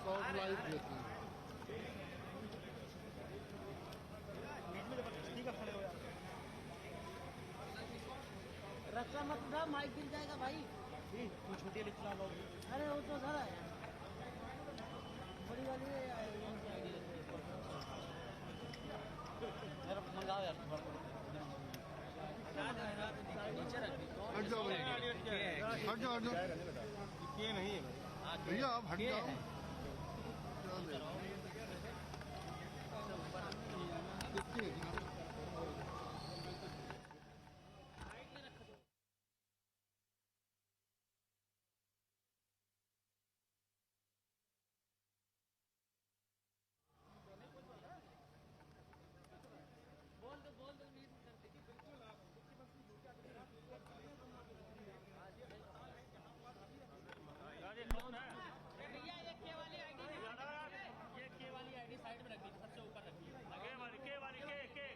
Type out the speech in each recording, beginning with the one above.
Short life देती है। रक्षा मत उठा, माइक गिर जाएगा भाई। तू छोटी वाली चला लो। अरे वो तो सर है बड़ी वाली मंगाओ यार। हट जाओ भैया, हट जाओ हट जाओ। ये नहीं है भैया आप हट जाओ। कितनी है? बोल दो नहीं करते कि बिल्कुल आप भैया ये के वाली आईडी, ये के वाली आईडी साइड में रखिए, सबसे ऊपर रखिए। के वाली के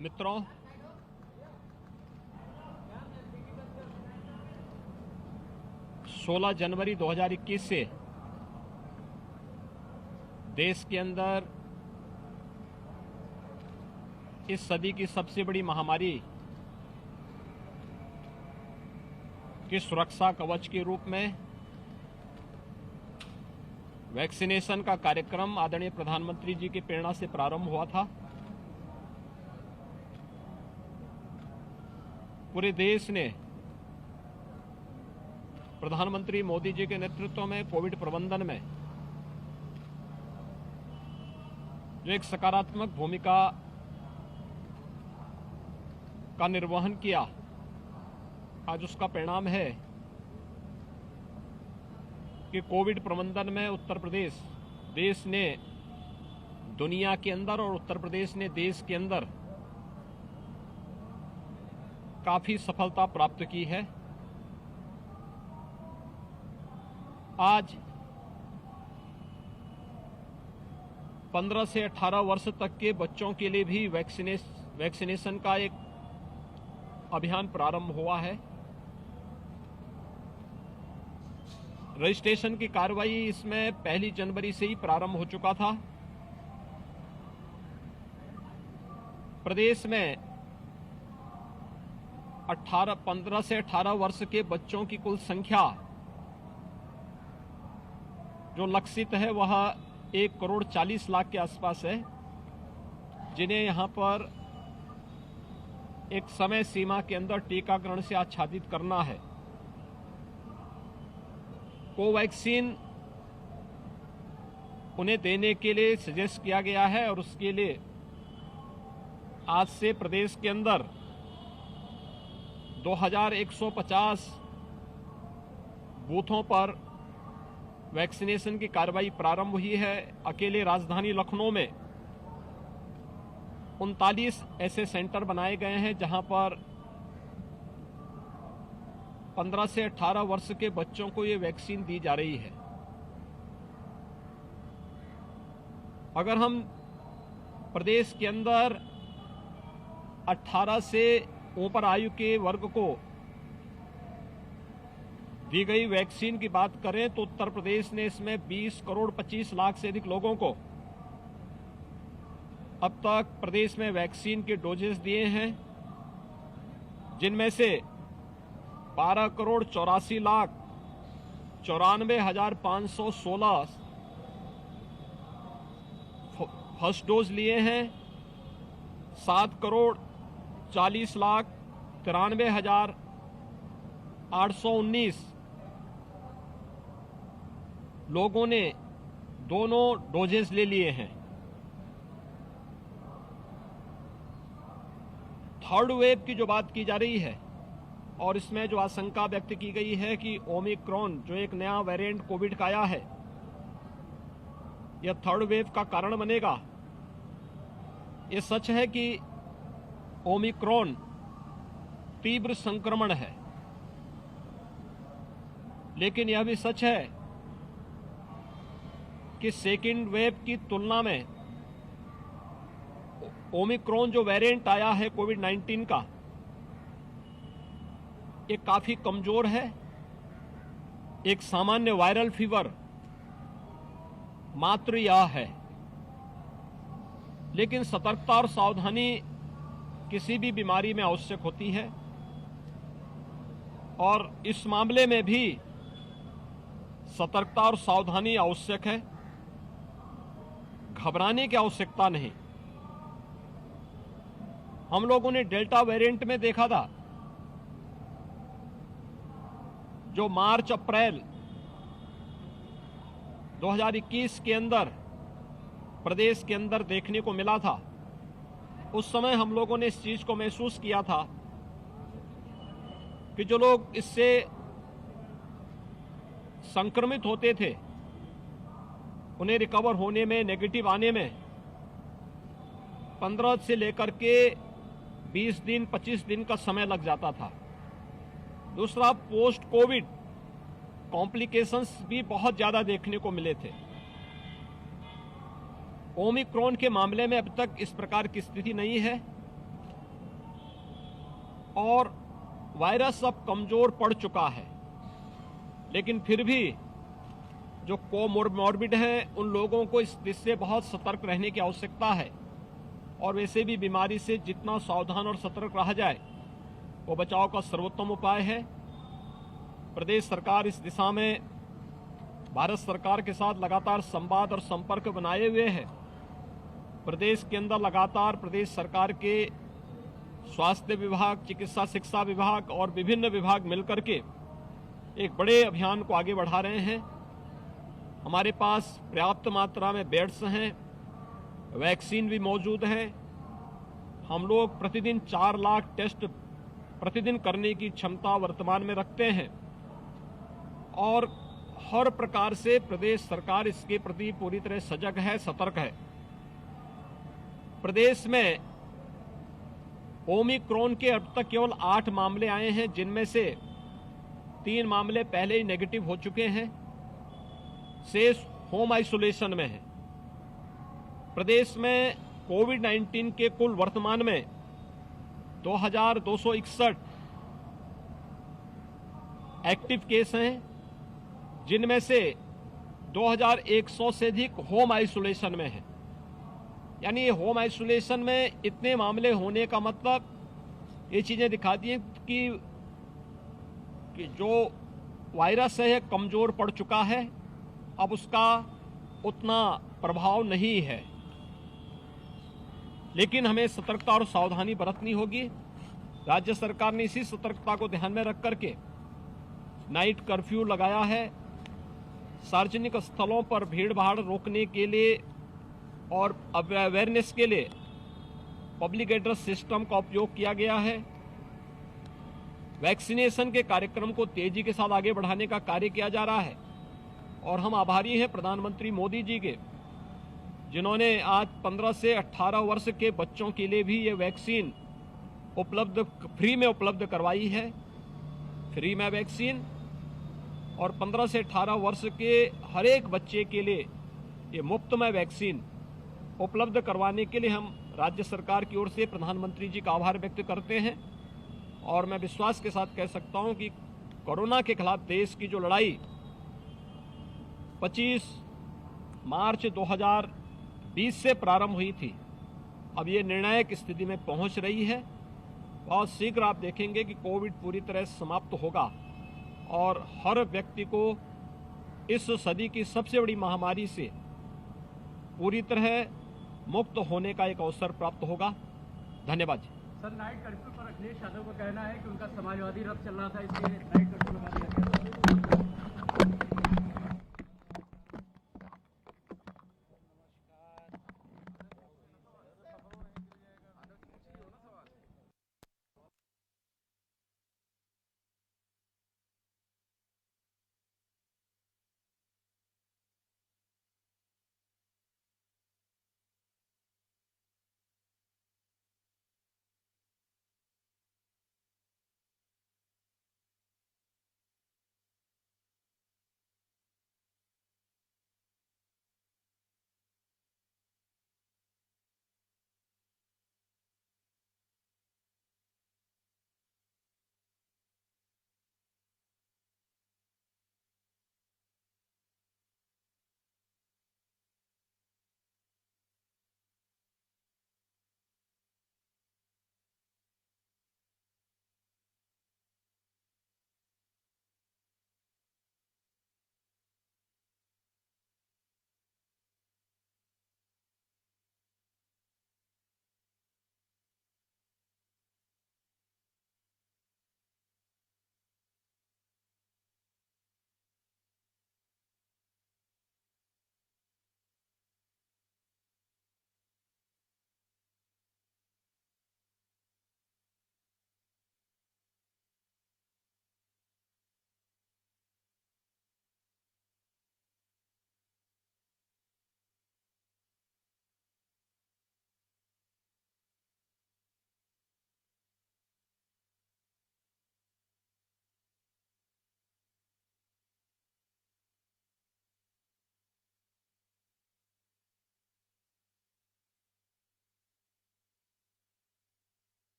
मित्रों, सोलह जनवरी 2021 से देश के अंदर इस सदी की सबसे बड़ी महामारी की सुरक्षा कवच के रूप में वैक्सीनेशन का कार्यक्रम आदरणीय प्रधानमंत्री जी की प्रेरणा से प्रारंभ हुआ था। पूरे देश ने प्रधानमंत्री मोदी जी के नेतृत्व में कोविड प्रबंधन में जो एक सकारात्मक भूमिका का निर्वहन किया, आज उसका परिणाम है कि कोविड प्रबंधन में उत्तर प्रदेश देश ने दुनिया के अंदर और उत्तर प्रदेश ने देश के अंदर काफी सफलता प्राप्त की है। आज 15 से 18 वर्ष तक के बच्चों के लिए भी वैक्सीनेशन का एक अभियान प्रारंभ हुआ है। रजिस्ट्रेशन की कार्रवाई इसमें 1 जनवरी से ही प्रारंभ हो चुका था। प्रदेश में 15 से 18 वर्ष के बच्चों की कुल संख्या जो लक्षित है वह 1,40,00,000 के आसपास है, जिन्हें यहां पर एक समय सीमा के अंदर टीकाकरण से आच्छादित करना है। कोवैक्सीन उन्हें देने के लिए सजेस्ट किया गया है और उसके लिए आज से प्रदेश के अंदर 2150 बूथों पर वैक्सीनेशन की कार्रवाई प्रारंभ हुई है। अकेले राजधानी लखनऊ में 39 ऐसे सेंटर बनाए गए हैं जहां पर 15 से 18 वर्ष के बच्चों को ये वैक्सीन दी जा रही है। अगर हम प्रदेश के अंदर 18 से ऊपर आयु के वर्ग को दी गई वैक्सीन की बात करें तो उत्तर प्रदेश ने इसमें 20,25,00,000 से अधिक लोगों को अब तक प्रदेश में वैक्सीन के डोजेस दिए हैं, जिनमें से 12,84,94,516 फर्स्ट डोज लिए हैं। 7,40,93,819 लोगों ने दोनों डोजेस ले लिए हैं। थर्ड वेव की जो बात की जा रही है और इसमें जो आशंका व्यक्त की गई है कि ओमिक्रॉन जो एक नया वेरिएंट कोविड का आया है, यह थर्ड वेव का कारण बनेगा। यह सच है कि ओमिक्रॉन तीव्र संक्रमण है, लेकिन यह भी सच है कि सेकेंड वेव की तुलना में ओमिक्रॉन जो वेरिएंट आया है कोविड-19 का, ये काफी कमजोर है। एक सामान्य वायरल फीवर मात्र यह है, लेकिन सतर्कता और सावधानी किसी भी बीमारी में आवश्यक होती है और इस मामले में भी सतर्कता और सावधानी आवश्यक है। घबराने की आवश्यकता नहीं। हम लोगों ने डेल्टा वेरिएंट में देखा था, जो मार्च अप्रैल 2021 के अंदर प्रदेश के अंदर देखने को मिला था। उस समय हम लोगों ने इस चीज को महसूस किया था कि जो लोग इससे संक्रमित होते थे उन्हें रिकवर होने में, नेगेटिव आने में 15 से लेकर के 20 दिन 25 दिन का समय लग जाता था। दूसरा, पोस्ट कोविड कॉम्प्लिकेशंस भी बहुत ज्यादा देखने को मिले थे। ओमिक्रॉन के मामले में अब तक इस प्रकार की स्थिति नहीं है। और वायरस अब कमजोर पड़ चुका है, लेकिन फिर भी जो कोमोर्बिड हैं उन लोगों को इससे बहुत सतर्क रहने की आवश्यकता है। और वैसे भी बीमारी से जितना सावधान और सतर्क रहा जाए वो बचाव का सर्वोत्तम उपाय है। प्रदेश सरकार इस दिशा में भारत सरकार के साथ लगातार संवाद और संपर्क बनाए हुए है। प्रदेश के अंदर लगातार प्रदेश सरकार के स्वास्थ्य विभाग, चिकित्सा शिक्षा विभाग और विभिन्न विभाग मिलकर के एक बड़े अभियान को आगे बढ़ा रहे हैं। हमारे पास पर्याप्त मात्रा में बेड्स हैं, वैक्सीन भी मौजूद है। हम लोग प्रतिदिन 4 लाख टेस्ट प्रतिदिन करने की क्षमता वर्तमान में रखते हैं और हर प्रकार से प्रदेश सरकार इसके प्रति पूरी तरह सजग है, सतर्क है। प्रदेश में ओमिक्रॉन के अब तक केवल 8 मामले आए हैं, जिनमें से 3 मामले पहले ही नेगेटिव हो चुके हैं, शेष होम आइसोलेशन में है। प्रदेश में कोविड-19 के कुल वर्तमान में 2261 एक्टिव केस हैं, जिनमें से 2100 से अधिक होम आइसोलेशन में है। यानी ये होम आइसोलेशन में इतने मामले होने का मतलब ये चीजें दिखाती हैं कि जो वायरस है कमजोर पड़ चुका है, अब उसका उतना प्रभाव नहीं है। लेकिन हमें सतर्कता और सावधानी बरतनी होगी। राज्य सरकार ने इसी सतर्कता को ध्यान में रख करके नाइट कर्फ्यू लगाया है। सार्वजनिक स्थलों पर भीड़ भाड़ रोकने के लिए और अवेयरनेस के लिए पब्लिक एड्रेस सिस्टम का उपयोग किया गया है। वैक्सीनेशन के कार्यक्रम को तेजी के साथ आगे बढ़ाने का कार्य किया जा रहा है और हम आभारी हैं प्रधानमंत्री मोदी जी के, जिन्होंने आज 15 से 18 वर्ष के बच्चों के लिए भी ये वैक्सीन फ्री में उपलब्ध करवाई है। फ्री में वैक्सीन और 15 से 18 वर्ष के हर एक बच्चे के लिए ये मुफ्त में वैक्सीन उपलब्ध करवाने के लिए हम राज्य सरकार की ओर से प्रधानमंत्री जी का आभार व्यक्त करते हैं। और मैं विश्वास के साथ कह सकता हूं कि कोरोना के खिलाफ देश की जो लड़ाई 25 मार्च 2020 से प्रारंभ हुई थी, अब ये निर्णायक स्थिति में पहुंच रही है। बहुत शीघ्र आप देखेंगे कि कोविड पूरी तरह समाप्त होगा और हर व्यक्ति को इस सदी की सबसे बड़ी महामारी से पूरी तरह मुक्त होने का एक अवसर प्राप्त होगा। धन्यवाद जी। सर, नाइट कर्फ्यू पर अखिलेश यादव का कहना है कि उनका समाजवादी रथ चल रहा था, इसलिए नाइट कर्फ्यू लगा दिया गया।